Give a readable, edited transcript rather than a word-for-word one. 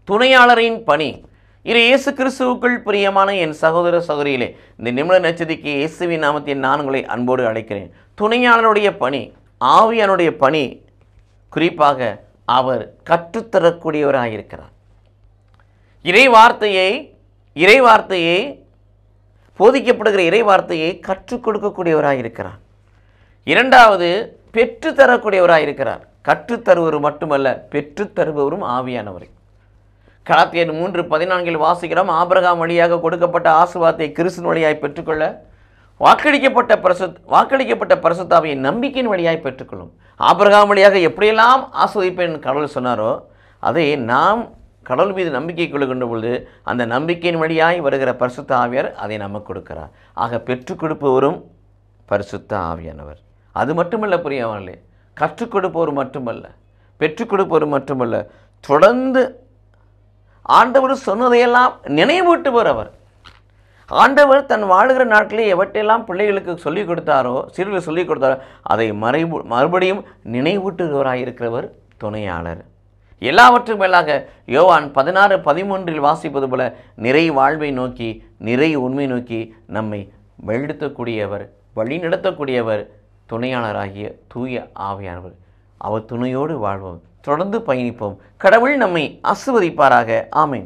துணையாளரின் பணி. இது இயேசு கிறிஸ்துவுக்குள் பிரியமான என் சகோதர சகோதரிகளே, இந்த நிமிட நட்சத்திற்கு இயேசுவின் நாமத்தில் நான் உங்களை அன்போடு அழைக்கிறேன். துணையாளருடைய பணி, ஆவியானுடைய பணி, குறிப்பாக அவர் கற்றுத்தரக்கூடியவராயிருக்கிறார். இறைவார்த்தையை போதிக்கப்படுகிற இறைவார்த்தையை கற்றுக் கொடுக்கக்கூடியவராயிருக்கிறார். இரண்டாவது, பெற்றுத்தரக்கூடியவராயிருக்கிறார். கற்றுத்தருவர் மட்டுமல்ல, பெற்றுத்தருபவரும் ஆவியானவரை. கலாத்தியர் 3:14 வாசிக்கிறோம். ஆபிரகாம் வழியாக கொடுக்கப்பட்ட ஆசீர்வாதத்தை கிறிஸ்துவின் வழியாய் பெற்றுக்கொள்ள வாக்களிக்கப்பட்ட பரிசுத்தாவியை நம்பிக்கையின் வழியாய் பெற்றுக்கொள்ளும். ஆபிரகாம் வழியாக எப்படியெல்லாம் ஆசீர்வதிப்பேன் கடவுள் சொன்னாரோ, அதை நாம் கடவுள் மீது நம்பிக்கை கொள்ளுகின்ற பொழுது அந்த நம்பிக்கையின் வழியாய் வருகிற பரிசுத்த ஆவியார் அதை நமக்கு கொடுக்கிறார். ஆக பெற்றுக் கொடுப்பவரும் பரிசுத்த ஆவியானவர். அது மட்டுமல்ல பிரியமானவர்களே, கற்றுக் கொடுப்பவர் மட்டுமல்ல, பெற்றுக் கொடுப்பவர் மட்டுமல்ல, தொடர்ந்து ஆண்டவர் சொன்னதையெல்லாம் நினைவூட்டுவர் அவர். ஆண்டவர் தன் வாழுகிற நாட்களே எவற்றையெல்லாம் பிள்ளைகளுக்கு சொல்லிக் கொடுத்தாரோ, சிறுவர்கள் சொல்லிக் கொடுத்தாரோ, அதை மறுபடியும் நினைவூட்டுகிறவராயிருக்கிறவர் துணையாளர். எல்லாவற்றும் மேலாக யோவான் 16:13 வாசிப்பது போல நிறை வாழ்வை நோக்கி, நிறை உண்மை நோக்கி நம்மை வழி நடத்தக்கூடியவர் துணையாளராகிய தூய ஆவியானவர். அவர் துணையோடு வாழ்வோம், தொடர்ந்து பயணிப்போம். கடவுள் நம்மை ஆசீர்வதிப்பாராக. ஆமென்.